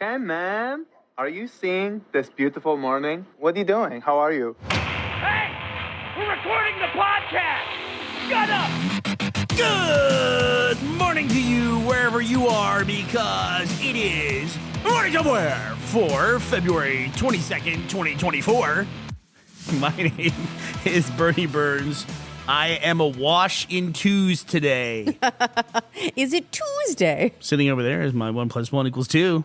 Hey, man. Are you seeing this beautiful morning? What are you doing? How are you? Hey! We're recording the podcast! Shut up! Good morning to you wherever you are, because it is Morning Somewhere for February 22nd, 2024. My name is Bernie Burns. I am awash in twos today. Is it Tuesday? Sitting over there is my 1 + 1 = 2.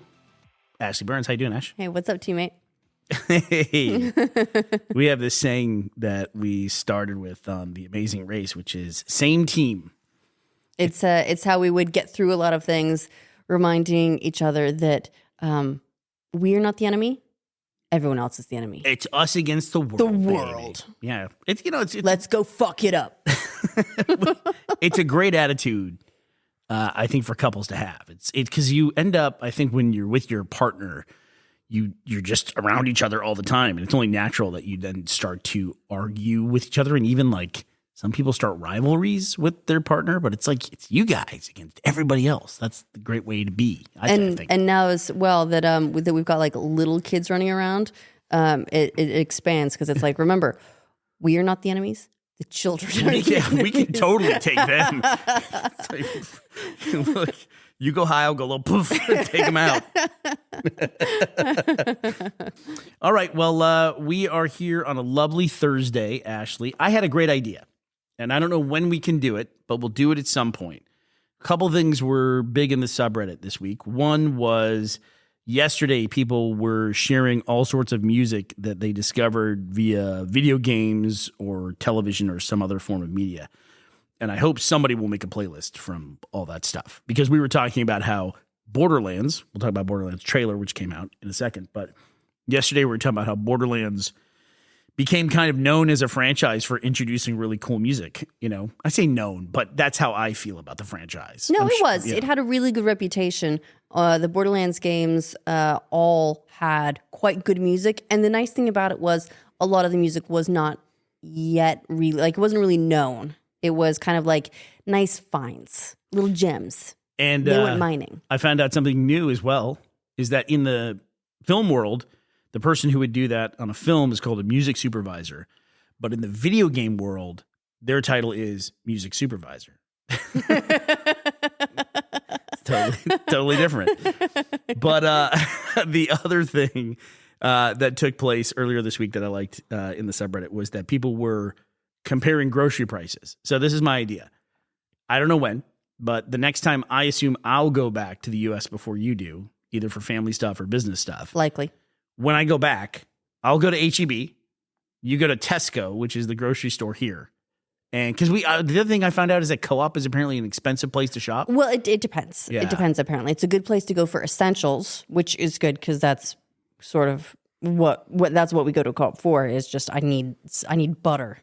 Ashley Burns. How you doing, Ash? Hey, what's up, teammate? Hey. We have this saying that we started with on The Amazing Race, which is same team. It's how we would get through a lot of things, reminding each other that we are not the enemy. Everyone else is the enemy. It's us against the world. The world. Baby. Yeah. It's Let's go fuck it up. It's a great attitude, I think, for couples to have. It's because you end up, I think, when you're with your partner, you're just around each other all the time, and it's only natural that you then start to argue with each other, and even like some people start rivalries with their partner. But it's like it's you guys against everybody else. That's the great way to be. I think. And now as well that that we've got like little kids running around, it expands because it's like, remember, we are not the enemies. The children are the enemies. We can totally take them. Look, you go high, I'll go low. Poof, take them out. All right. Well, we are here on a lovely Thursday, Ashley. I had a great idea, and I don't know when we can do it, but we'll do it at some point. A couple things were big in the subreddit this week. One was yesterday, people were sharing all sorts of music that they discovered via video games or television or some other form of media. And I hope somebody will make a playlist from all that stuff, because we were talking about how Borderlands, we'll talk about Borderlands trailer, which came out in a second. But yesterday we were talking about how Borderlands became kind of known as a franchise for introducing really cool music. You know, I say known, but that's how I feel about the franchise. No, it was. It had a really good reputation. The Borderlands games all had quite good music. And the nice thing about it was a lot of the music was not yet really, like, it wasn't really known. It was kind of like nice finds, little gems. And they went mining. I found out something new as well, is that in the film world, the person who would do that on a film is called a music supervisor. But in the video game world, their title is music supervisor. Totally different. But the other thing that took place earlier this week that I liked in the subreddit was that people were comparing grocery prices. So this is my idea. I don't know when, but the next time I assume I'll go back to the U.S. before you do, either for family stuff or business stuff. Likely. When I go back, I'll go to H-E-B. You go to Tesco, which is the grocery store here. And because the other thing I found out is that Co-op is apparently an expensive place to shop. Well, it depends. Yeah. It depends, apparently. It's a good place to go for essentials, which is good because that's sort of what that's what we go to Co-op for, is just I need butter.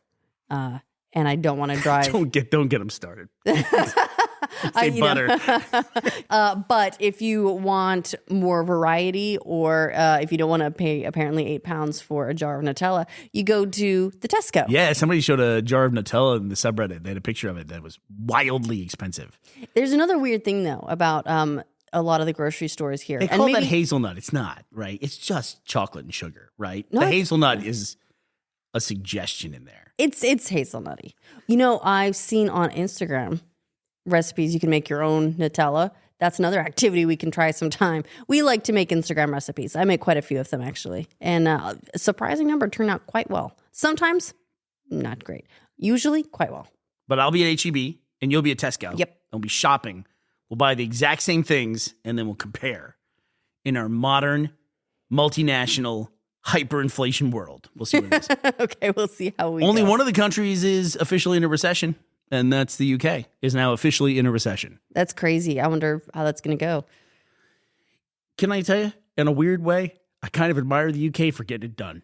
And I don't want to drive. Don't get them started. Say butter. But if you want more variety, or if you don't want to pay apparently £8 for a jar of Nutella, you go to the Tesco. Yeah, somebody showed a jar of Nutella in the subreddit. They had a picture of it that was wildly expensive. There's another weird thing though about a lot of the grocery stores here. They call that hazelnut. It's not, right? It's just chocolate and sugar, right? No, the hazelnut is a suggestion in there. It's hazelnutty. You know, I've seen on Instagram recipes you can make your own Nutella. That's another activity we can try sometime. We like to make Instagram recipes. I make quite a few of them, actually. And a surprising number turn out quite well. Sometimes, not great. Usually, quite well. But I'll be at H-E-B, and you'll be at Tesco. Yep. We'll be shopping. We'll buy the exact same things, and then we'll compare in our modern, multinational, hyperinflation world. We'll see what it is. Okay, we'll see how we Only go. one of the countries is officially in a recession, and that's the UK, is now officially in a recession. That's crazy. I wonder how that's going to go. Can I tell you, in a weird way, I kind of admire the UK for getting it done.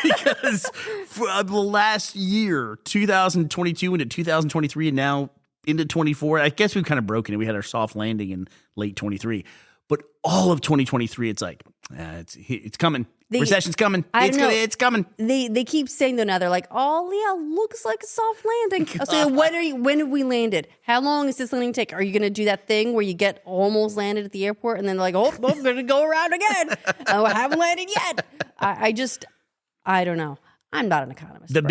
Because for the last year, 2022 into 2023, and now into 24, I guess we've kind of broken it. We had our soft landing in late 23. But all of 2023, it's like, it's coming. Recession's coming. I don't know. It's coming. They keep saying though now they're like, oh yeah, looks like a soft landing. So when have we landed? How long is this landing take? Are you going to do that thing where you get almost landed at the airport and then they're like, oh, I'm going to go around again. I haven't landed yet. I don't know. I'm not an economist. The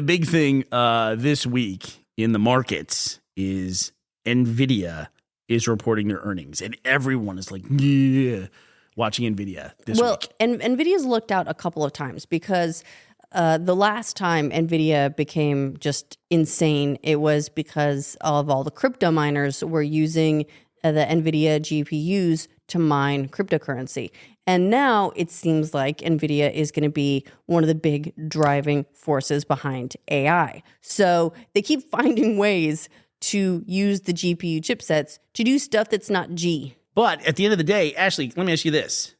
big thing this week in the markets is Nvidia is reporting their earnings, and everyone is like, yeah, watching Nvidia this week. And Nvidia's looked out a couple of times because the last time Nvidia became just insane, it was because of all the crypto miners were using the Nvidia GPUs to mine cryptocurrency. And now it seems like Nvidia is going to be one of the big driving forces behind AI. So they keep finding ways to use the GPU chipsets to do stuff that's not G. But at the end of the day, Ashley, let me ask you this.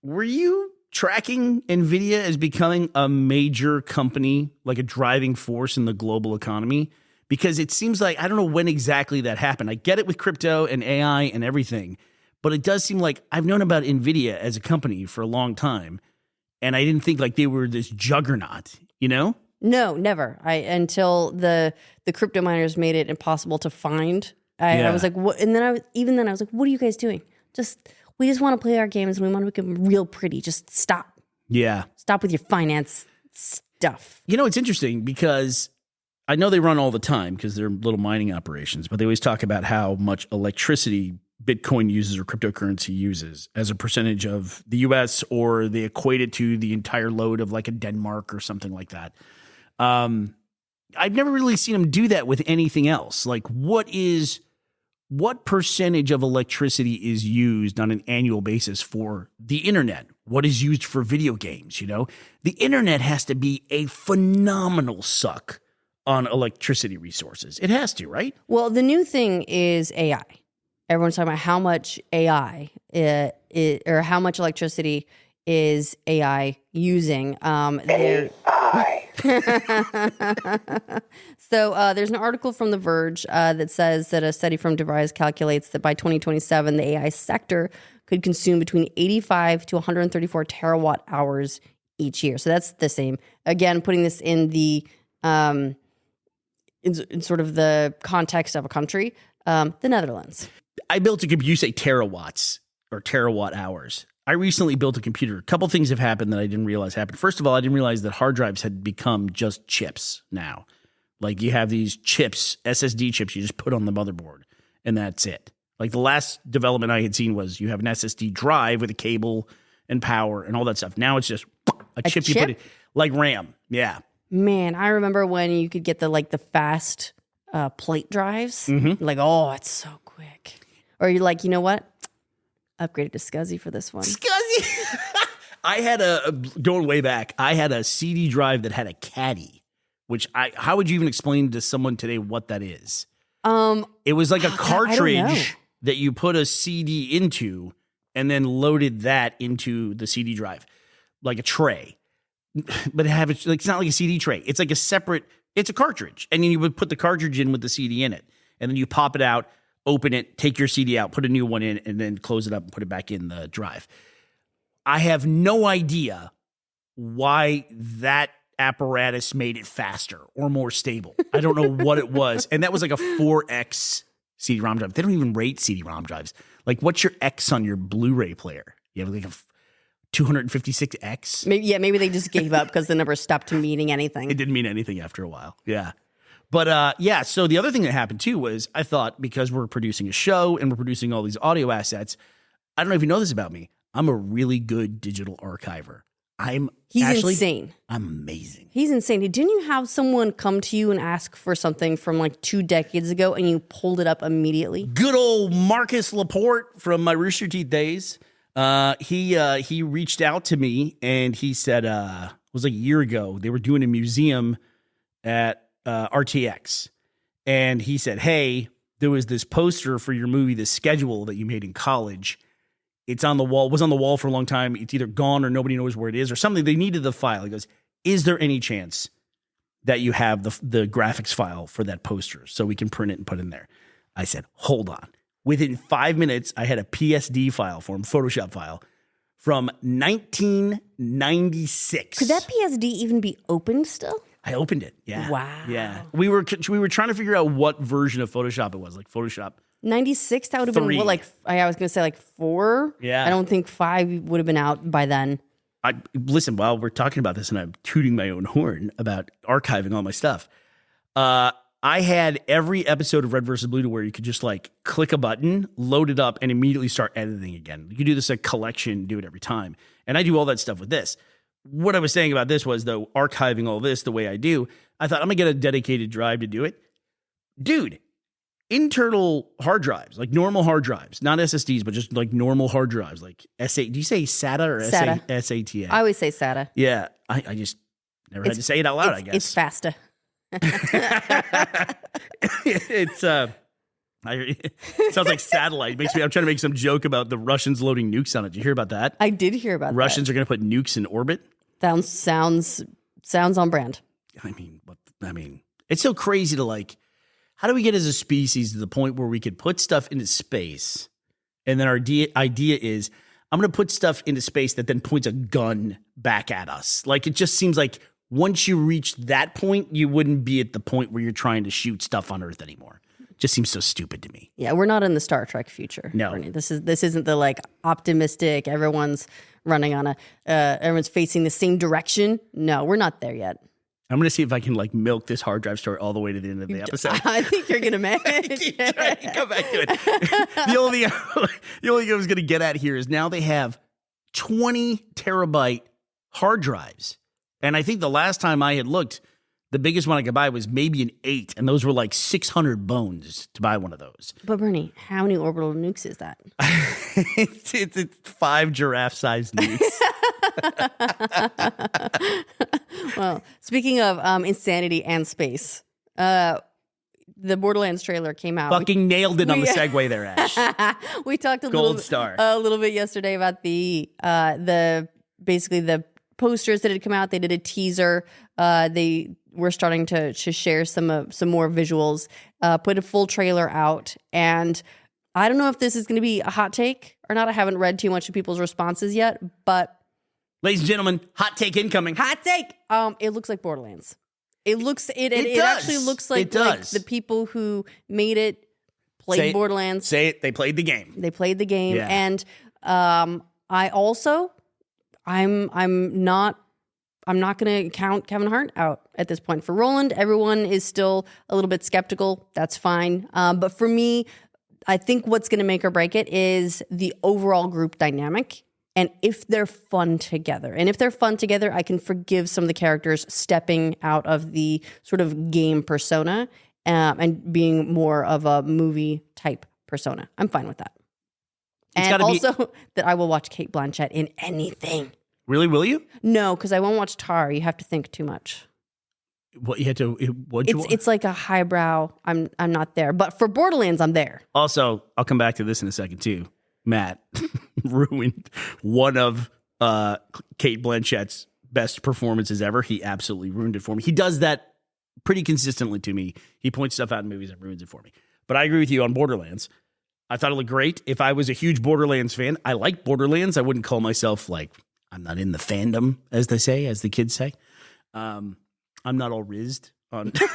Were you tracking Nvidia as becoming a major company, like a driving force in the global economy? Because it seems like, I don't know when exactly that happened. I get it with crypto and AI and everything, but it does seem like I've known about Nvidia as a company for a long time, and I didn't think like they were this juggernaut, you know? No, never. Until the crypto miners made it impossible to find. I was like, what? And then I was like, what are you guys doing? We just want to play our games and we want to make them real pretty. Just stop. Yeah. Stop with your finance stuff. You know, it's interesting because I know they run all the time because they're little mining operations, but they always talk about how much electricity Bitcoin uses or cryptocurrency uses as a percentage of the US, or they equate it to the entire load of like a Denmark or something like that. I've never really seen them do that with anything else. Like what percentage of electricity is used on an annual basis for the internet? What is used for video games? You know, the internet has to be a phenomenal suck on electricity resources. It has to, right? Well, the new thing is AI. Everyone's talking about how much AI or how much electricity is AI using. AI. So there's an article from The Verge that says that a study from Devise calculates that by 2027, the AI sector could consume between 85 to 134 terawatt hours each year. So that's the same. Again, putting this in the in sort of the context of a country, the Netherlands. I built a computer, you say terawatts or terawatt hours. I recently built a computer. A couple things have happened that I didn't realize happened. First of all, I didn't realize that hard drives had become just chips now. Like you have these chips, SSD chips, you just put on the motherboard and that's it. Like the last development I had seen was you have an SSD drive with a cable and power and all that stuff. Now it's just a chip you put in, like RAM. Yeah. Man, I remember when you could get the fast plate drives. Mm-hmm. Like, oh, it's so quick. Or you're like, you know what? Upgraded to SCSI for this one. SCSI. I had going way back, I had a CD drive that had a caddy, which how would you even explain to someone today what that is? It was like a cartridge that you put a CD into and then loaded that into the CD drive, like a tray. But it's not like a CD tray. It's like it's a cartridge. And then you would put the cartridge in with the CD in it. And then you pop it out, open it, take your CD out, put a new one in, and then close it up and put it back in the drive. I have no idea why that apparatus made it faster or more stable. I don't know what it was. And that was like a 4X CD-ROM drive. They don't even rate CD-ROM drives. Like, what's your X on your Blu-ray player? You have like a 256X? Maybe they just gave up because the number stopped meaning anything. It didn't mean anything after a while. Yeah. But so the other thing that happened too was I thought, because we're producing a show and we're producing all these audio assets, I don't know if you know this about me, I'm a really good digital archiver. He's insane. I'm amazing. He's insane. Didn't you have someone come to you and ask for something from like 2 decades ago and you pulled it up immediately? Good old Marcus Laporte from my Rooster Teeth days. He reached out to me and he said, it was like a year ago, they were doing a museum at RTX. And he said, hey, there was this poster for your movie, The Schedule, that you made in college. It's on the wall, was on the wall for a long time. It's either gone or nobody knows where it is or something. They needed the file. He goes, is there any chance that you have the graphics file for that poster so we can print it and put it in there? I said, hold on. Within 5 minutes, I had a PSD file for him, Photoshop file, from 1996. Could that PSD even be opened still? I opened it. Yeah. Wow. Yeah. We were trying to figure out what version of Photoshop it was, like Photoshop. 96, that would have been, 3. what, like, I was going to say like 4. Yeah. I don't think 5 would have been out by then. Listen, while we're talking about this and I'm tooting my own horn about archiving all my stuff, I had every episode of Red vs. Blue to where you could just like click a button, load it up, and immediately start editing again. You could do this like collection, do it every time. And I do all that stuff with this. What I was saying about this was, though, archiving all this the way I do, I thought I'm going to get a dedicated drive to do it. Dude, internal hard drives, like normal hard drives, not SSDs, but just like normal hard drives, like do you say SATA or SATA. SATA? I always say SATA. Yeah, I just never had to say it out loud, I guess. It's faster. It sounds like satellite. I'm trying to make some joke about the Russians loading nukes on it. Did you hear about that? I did hear about Russians are going to put nukes in orbit. Sounds on brand. I mean, it's so crazy to like, how do we get as a species to the point where we could put stuff into space, and then our idea is, I'm going to put stuff into space that then points a gun back at us. Like, it just seems like once you reach that point, you wouldn't be at the point where you're trying to shoot stuff on Earth anymore. Just seems so stupid to me. Yeah, we're not in the Star Trek future. No. Bernie. This isn't the like optimistic, everyone's running on everyone's facing the same direction. No, we're not there yet. I'm going to see if I can like milk this hard drive story all the way to the end of the episode. I think you're going to manage. Keep trying to come back to it. The only thing I was going to get at here is now they have 20 terabyte hard drives. And I think the last time I had looked, the biggest one I could buy was maybe an 8. And those were like 600 bones to buy one of those. But Bernie, how many orbital nukes is that? it's 5 giraffe-sized nukes. Well, speaking of insanity and space, the Borderlands trailer came out. Fucking nailed it on the segue there, Ash. We talked a Gold star. little bit yesterday about the basically the posters that had come out. They did a teaser. They were starting to share some more visuals. Put a full trailer out, and I don't know if this is going to be a hot take or not. I haven't read too much of people's responses yet, but ladies and gentlemen, hot take incoming. hot take. It looks like Borderlands. It does. actually looks like the people who made it played Borderlands. Say it. They played the game. They played the game, Yeah. and I also, I'm not going to count Kevin Hart out at this point. For Roland, everyone is still a little bit skeptical. That's fine. But for me, I think what's going to make or break it is the overall group dynamic. And if they're fun together. And if they're fun together, I can forgive some of the characters stepping out of the sort of game persona and being more of a movie type persona. I'm fine with that. And also that I will watch Cate Blanchett in anything. Really, will you? No, because I won't watch Tar. You have to think too much. What you had to? It's like a highbrow. I'm not there. But for Borderlands, I'm there. Also, I'll come back to this in a second too. Matt ruined one of Cate Blanchett's best performances ever. He absolutely ruined it for me. He does that pretty consistently to me. He points stuff out in movies and ruins it for me. But I agree with you on Borderlands. I thought it looked great. If I was a huge Borderlands fan, I like Borderlands. I wouldn't call myself like, I'm not in the fandom, as they say, as the kids say. I'm not all rizzed on Borderlands.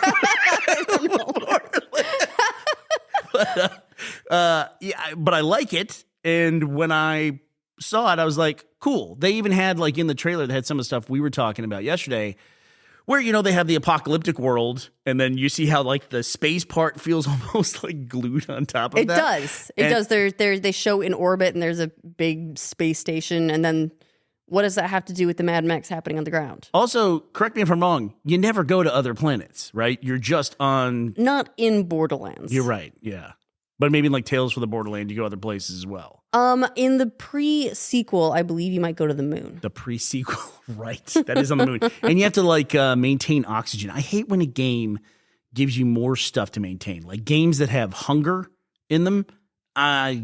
But I like it. And when I saw it, I was like, cool. They even had, like, in the trailer, they had some of the stuff we were talking about yesterday, where, you know, they have the apocalyptic world, and then you see how, like, the space part feels almost, like, glued on top of that. It does. They show in orbit, and there's a big space station, and then what does that have to do with the Mad Max happening on the ground? Also, correct me if I'm wrong, you never go to other planets, right? You're just on... Not in Borderlands. You're right, yeah. But maybe in like Tales from the Borderland, you go other places as well. In the pre-sequel, I believe you might go to the moon. The pre-sequel, right. That is on the moon. And you have to like maintain oxygen. I hate when a game gives you more stuff to maintain. Like games that have hunger in them, I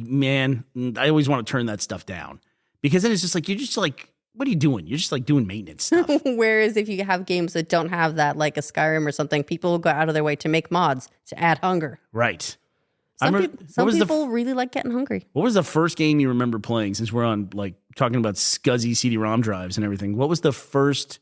always want to turn that stuff down. Because then it's just like, you're just like, what are you doing? You're just like doing maintenance stuff. Whereas if you have games that don't have that, like a Skyrim or something, people will go out of their way to make mods to add hunger. Right. Some people really like getting hungry. What was the first game you remember playing, since we're on like talking about scuzzy CD-ROM drives and everything. What was the first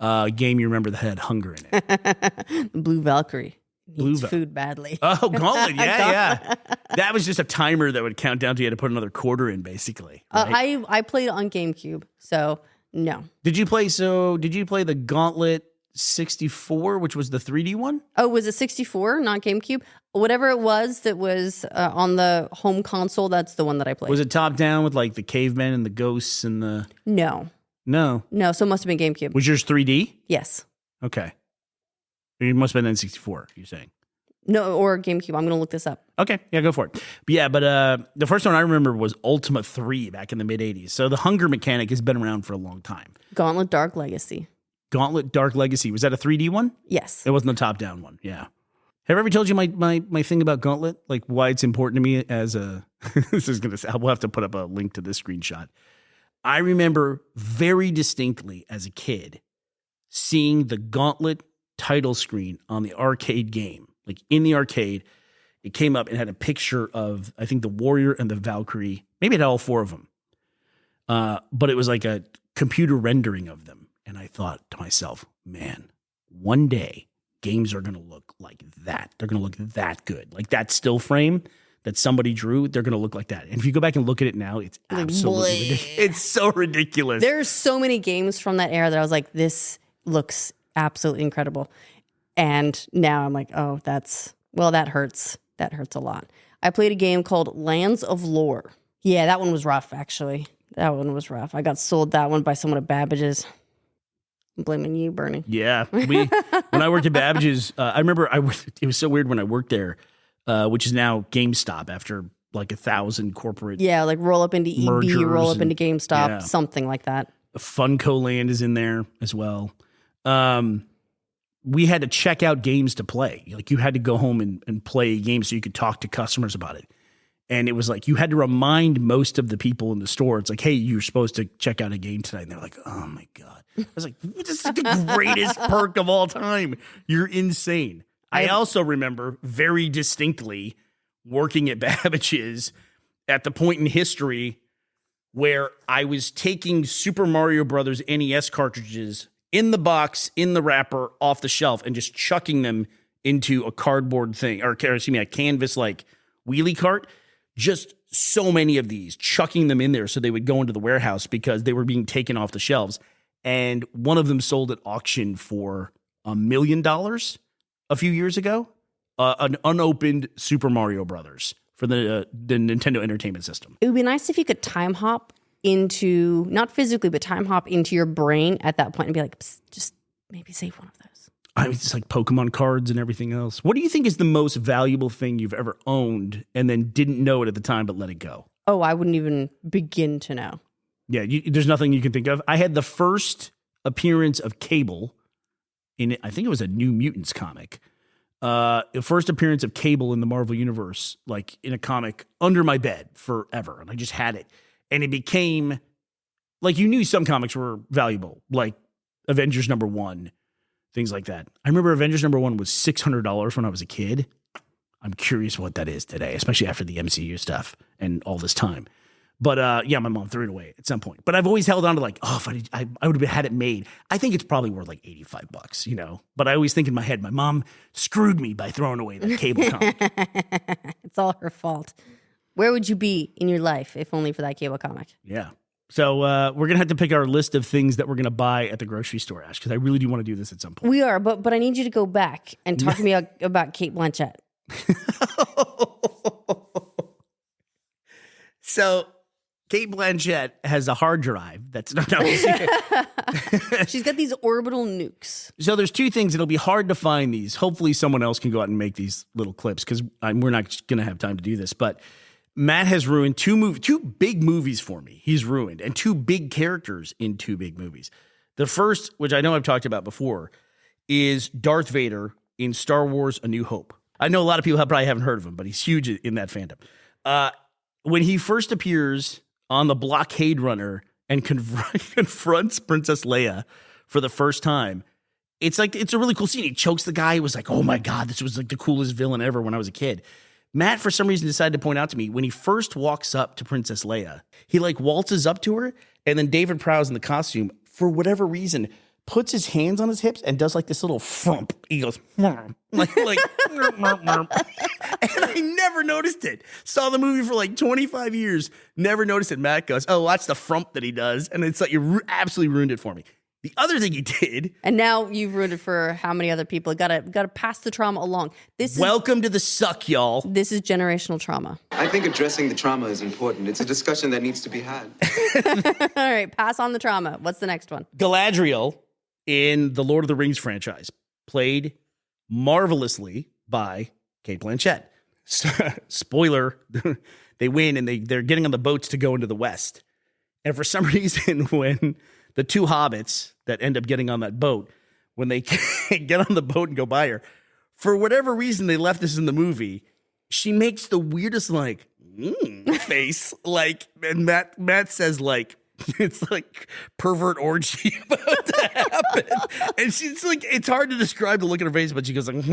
game you remember that had hunger in it? Blue Valkyrie. Needs Val- food badly. Oh, Gauntlet. Yeah. That was just a timer that would count down to you had to put another quarter in, basically. Right? I played on GameCube, so no. Did you play the Gauntlet 64, which was the 3D one? Oh, was it 64, not GameCube? Whatever it was that was on the home console, that's the one that I played. Was it top down with like the cavemen and the ghosts and the... No. No. So it must have been GameCube. Was yours 3D? Yes. Okay. It must have been N64, you're saying. No, or GameCube. I'm going to look this up. Okay, yeah, go for it. But the first one I remember was Ultima 3 back in the mid-'80s. So the hunger mechanic has been around for a long time. Gauntlet Dark Legacy. Gauntlet Dark Legacy. Was that a 3D one? Yes. It wasn't the top-down one, yeah. Have I ever told you my thing about Gauntlet? Like why it's important to me as a... this is going to... We'll have to put up a link to this screenshot. I remember very distinctly as a kid seeing the Gauntlet title screen on the arcade game. Like in the arcade, it came up and had a picture of, I think, the Warrior and the Valkyrie. Maybe it had all four of them. But it was like a computer rendering of them. And I thought to myself, man, one day games are going to look like that. They're going to look that good. Like that still frame that somebody drew, they're going to look like that. And if you go back and look at it now, it's absolutely ridiculous. It's so ridiculous. There's so many games from that era that I was like, this looks absolutely incredible. And now I'm like, oh, that hurts. That hurts a lot. I played a game called Lands of Lore. Yeah, that one was rough, actually. That one was rough. I got sold that one by someone at Babbage's. I'm blaming you, Bernie. Yeah. When I worked at Babbage's, I remember it was so weird when I worked there, which is now GameStop after like 1,000 corporate. Yeah, like roll up into EB, roll up into GameStop, something like that. Funko Land is in there as well. We had to check out games to play. Like you had to go home and play a game so you could talk to customers about it. And it was like you had to remind most of the people in the store. It's like, hey, you're supposed to check out a game tonight. And they're like, oh my God. I was like, this is the greatest perk of all time. You're insane. I also remember very distinctly working at Babbage's at the point in history where I was taking Super Mario Brothers NES cartridges in the box, in the wrapper, off the shelf, and just chucking them into a cardboard thing, or excuse me, a canvas like wheelie cart. Just so many of these, chucking them in there so they would go into the warehouse because they were being taken off the shelves. And one of them sold at auction for $1 million a few years ago. An unopened Super Mario Brothers for the Nintendo Entertainment System. It would be nice if you could time hop into, not physically, but time hop into your brain at that point and be like, just maybe save one of those. I mean, it's like Pokemon cards and everything else. What do you think is the most valuable thing you've ever owned and then didn't know it at the time but let it go? Oh, I wouldn't even begin to know. Yeah, there's nothing you can think of. I had the first appearance of Cable in, I think it was a New Mutants comic. The first appearance of Cable in the Marvel Universe, like in a comic under my bed forever. And I just had it. And it became, like you knew some comics were valuable, like Avengers #1, things like that. I remember Avengers #1 was $600 when I was a kid. I'm curious what that is today, especially after the MCU stuff and all this time. But yeah, my mom threw it away at some point. But I've always held on to like, oh, if I would have had it made. I think it's probably worth like $85, you know. But I always think in my head, my mom screwed me by throwing away that Cable comic. It's all her fault. Where would you be in your life if only for that Cable comic? Yeah. So we're going to have to pick our list of things that we're going to buy at the grocery store, Ash, because I really do want to do this at some point. We are, but I need you to go back and talk to me about Cate Blanchett. So Cate Blanchett has a hard drive that's no. She's got these orbital nukes. So there's two things. It'll be hard to find these. Hopefully someone else can go out and make these little clips because we're not going to have time to do this. But Matt has ruined two big movies for me. He's ruined, and two big characters in two big movies. The first, which I know I've talked about before, is Darth Vader in Star Wars: A New Hope. I know a lot of people probably haven't heard of him, but he's huge in that fandom. When he first appears on the blockade runner and confronts Princess Leia for the first time, it's a really cool scene. He chokes the guy. It was like, oh my God, this was like the coolest villain ever when I was a kid. Matt, for some reason, decided to point out to me when he first walks up to Princess Leia, he like waltzes up to her, and then David Prowse in the costume, for whatever reason, puts his hands on his hips and does like this little frump. He goes, like, and I never noticed it. Saw the movie for like 25 years, never noticed it. Matt goes, oh, that's the frump that he does. And it's like, you absolutely ruined it for me. The other thing he did. And now you've ruined it for how many other people? Gotta pass the trauma along. Welcome to the suck, y'all. This is generational trauma. I think addressing the trauma is important. It's a discussion that needs to be had. All right, pass on the trauma. What's the next one? Galadriel in the Lord of the Rings franchise, played marvelously by Cate Blanchett. Spoiler, they win and they're getting on the boats to go into the West. And for some reason, when the two hobbits that end up getting on that boat, when they get on the boat and go by her, for whatever reason they left this in the movie, she makes the weirdest like face. Like, and Matt says like, it's like pervert orgy about to happen. And she's like, it's hard to describe the look in her face, but she goes like,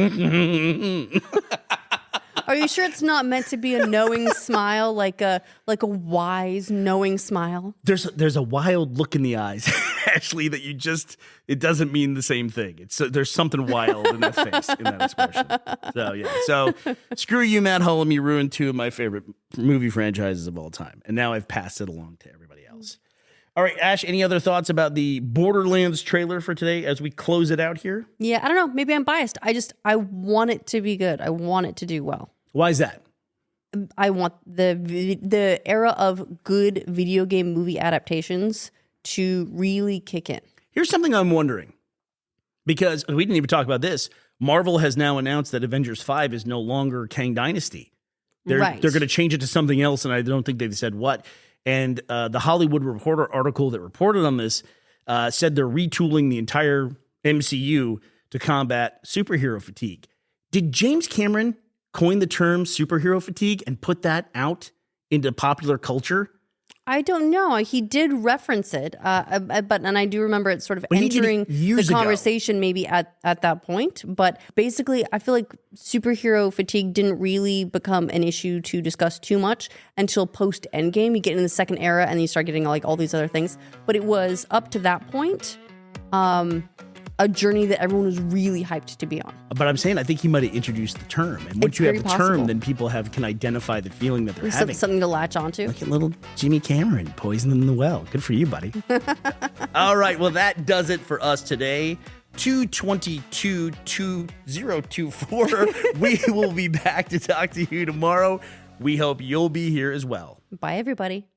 Are you sure it's not meant to be a knowing smile, like a wise knowing smile? There's a wild look in the eyes, Ashley, that it doesn't mean the same thing. There's something wild in that face, in that expression. So yeah. So screw you, Matt Hullum. You ruined two of my favorite movie franchises of all time. And now I've passed it along to everybody else. All right, Ash, any other thoughts about the Borderlands trailer for today as we close it out here? Yeah, I don't know. Maybe I'm biased. I want it to be good. I want it to do well. Why is that? I want the era of good video game movie adaptations to really kick in. Here's something I'm wondering, because we didn't even talk about this. Marvel has now announced that Avengers 5 is no longer Kang Dynasty. They're going to change it to something else, and I don't think they've said what. And the Hollywood Reporter article that reported on this said they're retooling the entire MCU to combat superhero fatigue. Did James Cameron coin the term superhero fatigue and put that out into popular culture? I don't know. He did reference it, and I do remember it sort of entering the conversation maybe at that point. But basically, I feel like superhero fatigue didn't really become an issue to discuss too much until post Endgame. You get in the second era, and you start getting like all these other things. But it was up to that point, a journey that everyone was really hyped to be on. But I'm saying I think he might have introduced the term. And once you have the term, then people can identify the feeling that they're having. Something to latch onto. Look at little Jimmy Cameron poisoning the well. Good for you, buddy. All right. Well, that does it for us today. 222-2024. We will be back to talk to you tomorrow. We hope you'll be here as well. Bye, everybody.